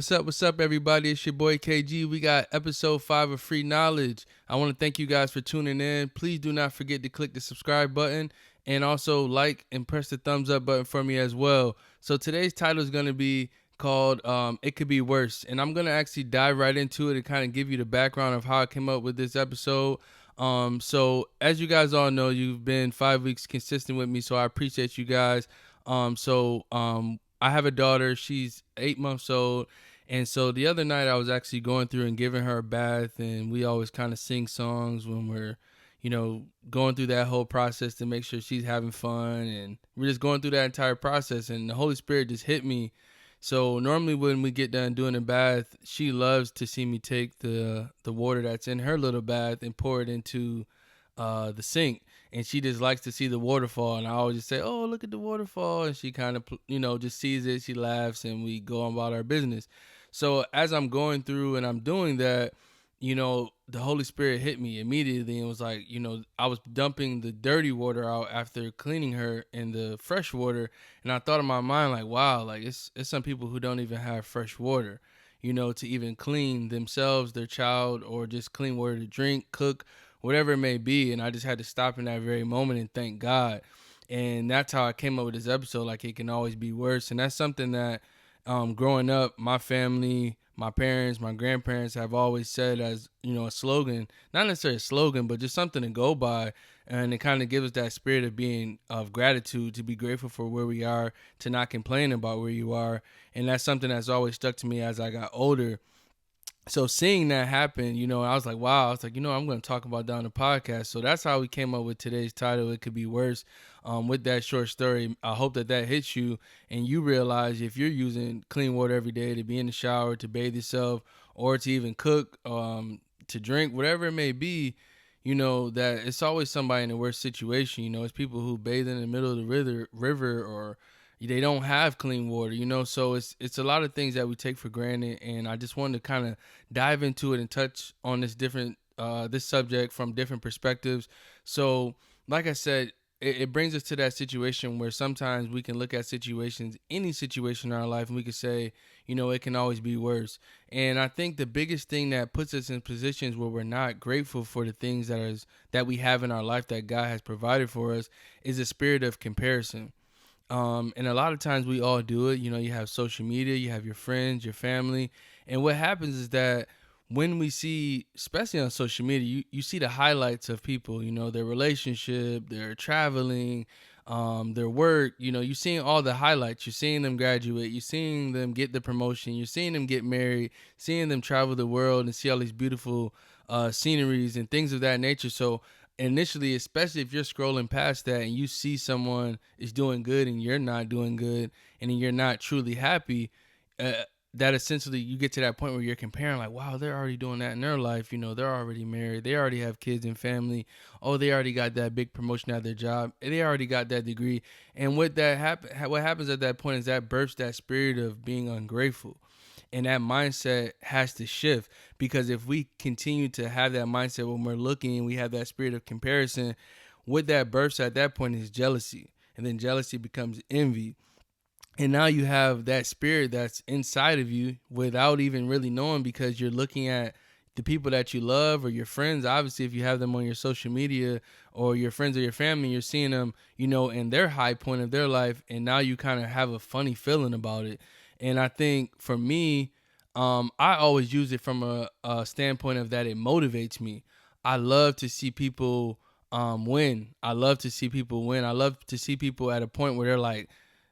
What's up, everybody? It's your boy KG. We got episode 5 of Free Knowledge. I want to thank you guys for tuning in. Please do not forget to click the subscribe button and also like and press the thumbs up button for me as well. So today's title is going to be called It Could Be Worse. And I'm going to actually dive right into it and kind of give you the background of how I came up with this episode. So as you guys all know, you've been 5 weeks consistent with me, so I appreciate you guys. I have a daughter. She's 8 months old. And so the other night I was actually going through and giving her a bath, and we always kind of sing songs when we're, going through that whole process to make sure she's having fun. And we're just going through that entire process, and the Holy Spirit just hit me. So normally when we get done doing a bath, she loves to see me take the water that's in her little bath and pour it into the sink. And she just likes to see the waterfall, and I always just say, "Oh, look at the waterfall," and she kind of, just sees it. She laughs, and we go on about our business. So as I'm going through and I'm doing that, the Holy Spirit hit me immediately and was like, I was dumping the dirty water out after cleaning her in the fresh water, and I thought in my mind like, wow, like it's some people who don't even have fresh water, to even clean themselves, their child, or just clean water to drink, cook, whatever it may be. And I just had to stop in that very moment and thank God. And that's how I came up with this episode. Like, it can always be worse. And that's something that growing up, my family, my parents, my grandparents have always said as, a slogan, not necessarily a slogan, but just something to go by. And it kind of gives us that spirit of being of gratitude, to be grateful for where we are, to not complain about where you are. And that's something that's always stuck to me as I got older. So seeing that happen, I was like, wow. I was like, I'm going to talk about that on the podcast. So that's how we came up with today's title. It could be worse. With that short story, I hope that hits you and you realize if you're using clean water every day to be in the shower, to bathe yourself, or to even cook, to drink, whatever it may be, that it's always somebody in a worse situation. It's people who bathe in the middle of the river, or they don't have clean water, so it's a lot of things that we take for granted. And I just wanted to kind of dive into it and touch on this subject from different perspectives. So like I said, it brings us to that situation where sometimes we can look at situations, any situation in our life, and we could say, it can always be worse. And I think the biggest thing that puts us in positions where we're not grateful for the things that we have in our life that God has provided for us is a spirit of comparison. And a lot of times we all do it. You have social media, you have your friends, your family. And what happens is that when we see, especially on social media, you see the highlights of people, their relationship, their traveling, their work. You're seeing all the highlights. You're seeing them graduate. You're seeing them get the promotion. You're seeing them get married, seeing them travel the world and see all these beautiful sceneries and things of that nature. So initially, especially if you're scrolling past that and you see someone is doing good and you're not doing good and you're not truly happy, uh, that essentially you get to that point where you're comparing, like, wow, they're already doing that in their life. They're already married. They already have kids and family. Oh, they already got that big promotion at their job. They already got that degree. And what happens at that point is that bursts that spirit of being ungrateful. And that mindset has to shift, because if we continue to have that mindset when we're looking and we have that spirit of comparison, what that bursts at that point is jealousy. And then jealousy becomes envy. And now you have that spirit that's inside of you without even really knowing, because you're looking at the people that you love or your friends. Obviously, if you have them on your social media, or your friends or your family, you're seeing them, in their high point of their life. And now you kind of have a funny feeling about it. And I think for me, I always use it from a standpoint of that it motivates me. I love to see people win. I love to see people win. I love to see people at a point where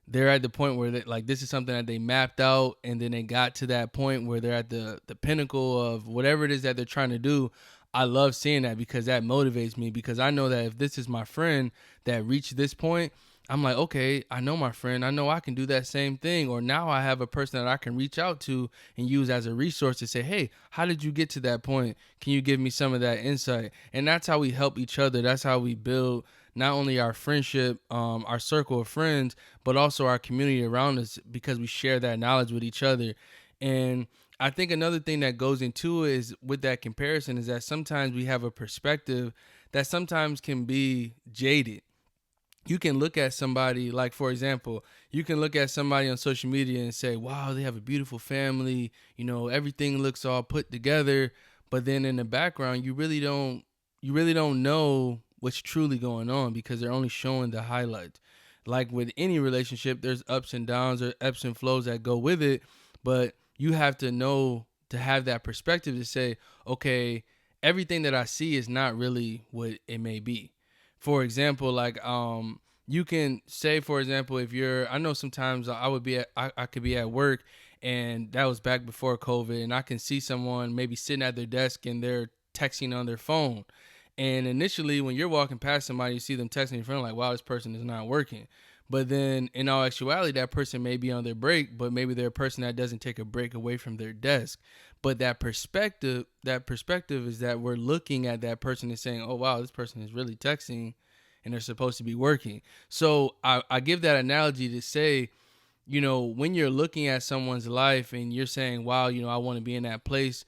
they're at the point where like this is something that they mapped out, and then they got to that point where they're at the pinnacle of whatever it is that they're trying to do. I love seeing that, because that motivates me, because I know that if this is my friend that reached this point, I'm like, okay, I know my friend. I know I can do that same thing. Or now I have a person that I can reach out to and use as a resource to say, hey, how did you get to that point? Can you give me some of that insight? And that's how we help each other. That's how we build not only our friendship, our circle of friends, but also our community around us, because we share that knowledge with each other. And I think another thing that goes into it is with that comparison is that sometimes we have a perspective that sometimes can be jaded. you can look at somebody, like, for example, you can look at somebody on social media and say, wow, they have a beautiful family, everything looks all put together. But then in the background, you really don't know what's truly going on, because they're only showing the highlights. Like with any relationship, there's ups and downs or ebbs and flows that go with it. But you have to know, to have that perspective to say, okay, everything that I see is not really what it may be. For example, like, you can say, for example, if you're, I know sometimes I could be at work, and that was back before COVID, and I can see someone maybe sitting at their desk and they're texting on their phone. And initially, when you're walking past somebody, you see them texting your friend, like, wow, this person is not working. But then in all actuality, that person may be on their break, but maybe they're a person that doesn't take a break away from their desk. But that perspective is that we're looking at that person and saying, oh, wow, this person is really texting and they're supposed to be working. So I give that analogy to say, when you're looking at someone's life and you're saying, wow, I want to be in that place,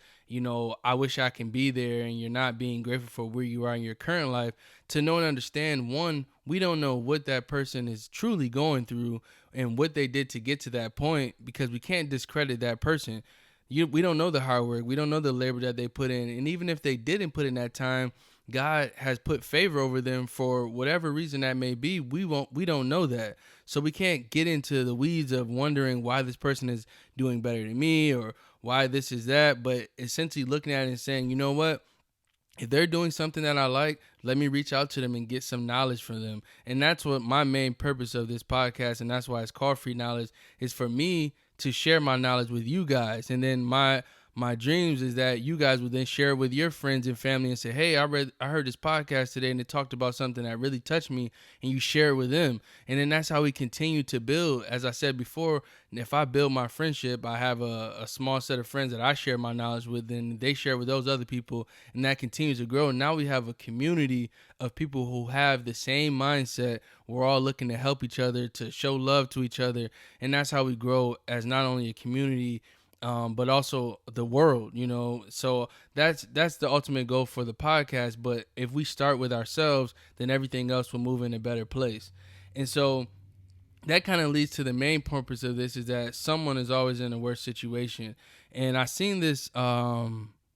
I wish I can be there, and you're not being grateful for where you are in your current life, to know and understand, one, we don't know what that person is truly going through and what they did to get to that point, because we can't discredit that person. We don't know the hard work. We don't know the labor that they put in. And even if they didn't put in that time, God has put favor over them for whatever reason that may be. We don't know that. So we can't get into the weeds of wondering why this person is doing better than me, or why this is that, but essentially looking at it and saying, you know what? If they're doing something that I like, let me reach out to them and get some knowledge from them. And that's what my main purpose of this podcast, and that's why it's called Free Knowledge, is for me to share my knowledge with you guys. And then my dreams is that you guys would then share it with your friends and family and say, hey, I heard this podcast today and it talked about something that really touched me, and you share it with them. And then that's how we continue to build. As I said before, if I build my friendship, I have a small set of friends that I share my knowledge with, and they share with those other people, and that continues to grow. And now we have a community of people who have the same mindset. We're all looking to help each other, to show love to each other, and that's how we grow as not only a community, but also the world. So that's the ultimate goal for the podcast. But if we start with ourselves, then everything else will move in a better place. And so that kind of leads to the main purpose of this, is that someone is always in a worse situation. And I seen this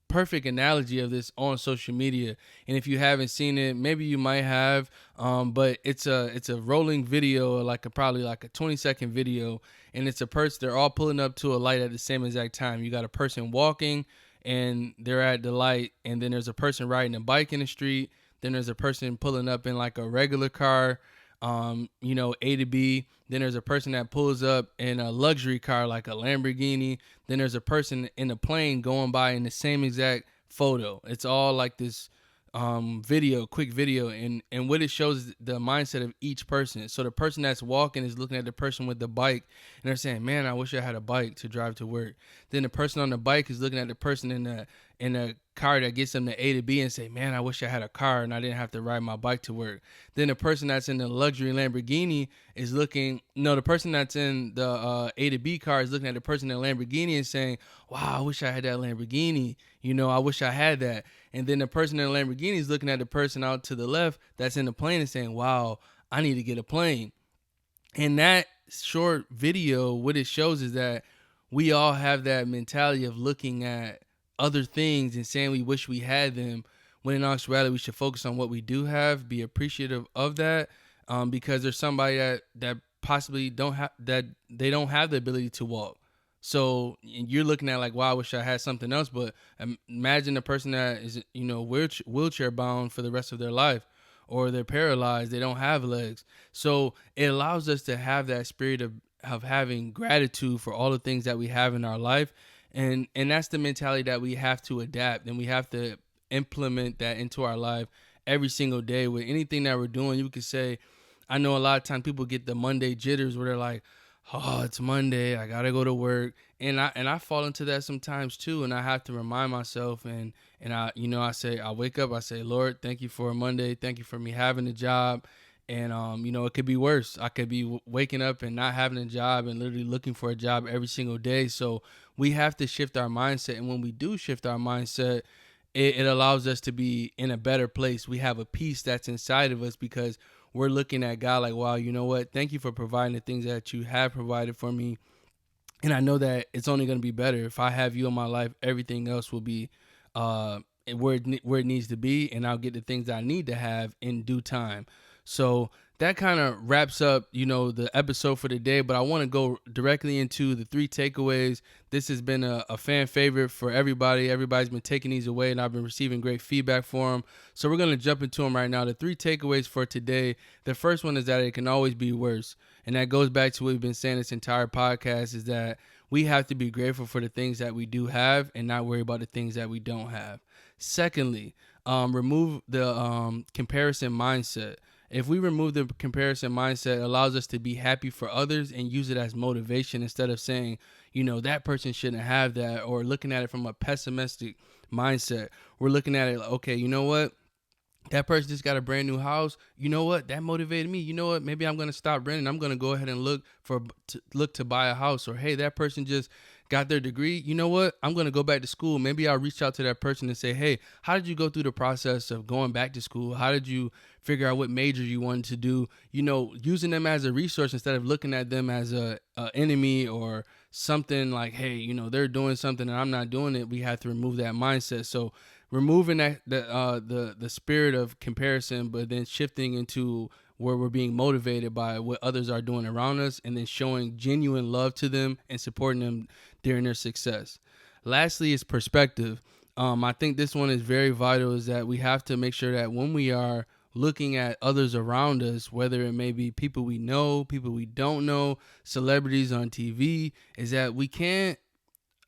perfect analogy of this on social media, and if you haven't seen it, maybe you might have, but it's a rolling video, probably like a 20-second video, and it's a person, they're all pulling up to a light at the same exact time. You got a person walking and they're at the light, and then there's a person riding a bike in the street, then there's a person pulling up in like a regular car, A to B. Then there's a person that pulls up in a luxury car like a Lamborghini. Then there's a person in a plane going by in the same exact photo. It's all like this quick video, and what it shows is the mindset of each person. So the person that's walking is looking at the person with the bike, and they're saying, man, I wish I had a bike to drive to work. Then the person on the bike is looking at the person in a car that gets them to A to B and say, man, I wish I had a car and I didn't have to ride my bike to work. Then the person that's in the luxury Lamborghini is the person that's in the A to B car is looking at the person in the Lamborghini and saying, wow, I wish I had that Lamborghini. I wish I had that. And then the person in the Lamborghini is looking at the person out to the left that's in the plane and saying, wow, I need to get a plane. And that short video, what it shows is that we all have that mentality of looking at other things and saying we wish we had them, when in actuality we should focus on what we do have, be appreciative of that, because there's somebody that possibly don't have the ability to walk. So you're looking at like, wow, I wish I had something else. But imagine a person that is, wheelchair bound for the rest of their life, or they're paralyzed, they don't have legs. So it allows us to have that spirit of having gratitude for all the things that we have in our life. And that's the mentality that we have to adapt, and we have to implement that into our life every single day with anything that we're doing. You could say, I know a lot of times people get the Monday jitters where they're like, oh, it's Monday, I gotta go to work. And I fall into that sometimes too. And I have to remind myself, and I wake up, I say, Lord, thank you for a Monday. Thank you for me having a job. And, it could be worse. I could be waking up and not having a job and literally looking for a job every single day. So we have to shift our mindset. And when we do shift our mindset, it allows us to be in a better place. We have a peace that's inside of us because we're looking at God like, wow, you know what? Thank you for providing the things that you have provided for me. And I know that it's only going to be better if I have you in my life. Everything else will be where it needs to be, and I'll get the things I need to have in due time. So that kind of wraps up, the episode for today. But I want to go directly into the 3 takeaways. This has been a fan favorite for everybody. Everybody's been taking these away, and I've been receiving great feedback for them. So we're going to jump into them right now. The 3 takeaways for today. The first one is that it can always be worse. And that goes back to what we've been saying this entire podcast, is that we have to be grateful for the things that we do have and not worry about the things that we don't have. Secondly, remove the comparison mindset. If we remove the comparison mindset, it allows us to be happy for others and use it as motivation instead of saying, that person shouldn't have that, or looking at it from a pessimistic mindset. We're looking at it like, okay, you know what? That person just got a brand new house. You know what? That motivated me. You know what? Maybe I'm going to stop renting. I'm going to go ahead and look to buy a house. Or, hey, that person just got their degree. You know what? I'm going to go back to school. Maybe I'll reach out to that person and say, hey, how did you go through the process of going back to school? How did you figure out what major you wanted to do? Using them as a resource instead of looking at them as a enemy or something like, hey, they're doing something and I'm not doing it. We have to remove that mindset. So removing the spirit of comparison, but then shifting into where we're being motivated by what others are doing around us, and then showing genuine love to them and supporting them during their success. Lastly is perspective. I think this one is very vital, is that we have to make sure that when we are looking at others around us, whether it may be people we know, people we don't know, celebrities on TV, is that we can't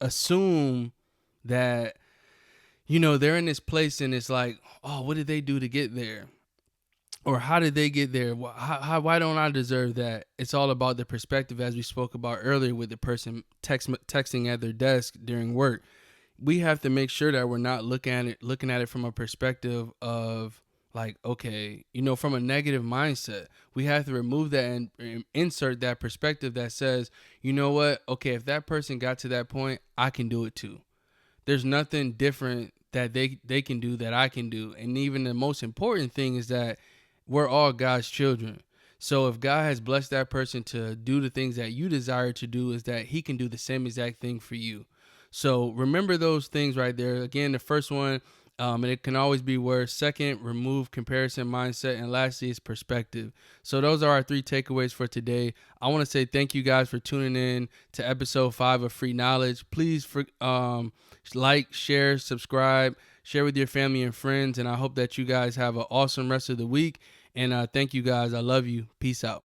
assume that they're in this place and it's like, oh, what did they do to get there? Or how did they get there? Why don't I deserve that? It's all about the perspective, as we spoke about earlier with the person texting at their desk during work. We have to make sure that we're not looking at it from a perspective of like, okay, from a negative mindset. We have to remove that and insert that perspective that says, you know what? Okay, if that person got to that point, I can do it too. There's nothing different that they can do that I can do. And even the most important thing is that we're all God's children. So if God has blessed that person to do the things that you desire to do, is that he can do the same exact thing for you. So remember those things right there. Again, the first one, and it can always be worse. Second, remove comparison mindset. And lastly is perspective. So those are our 3 takeaways for today. I want to say thank you guys for tuning in to episode 5 of Free Knowledge. Please like, share, subscribe, share with your family and friends. And I hope that you guys have an awesome rest of the week. And thank you guys. I love you. Peace out.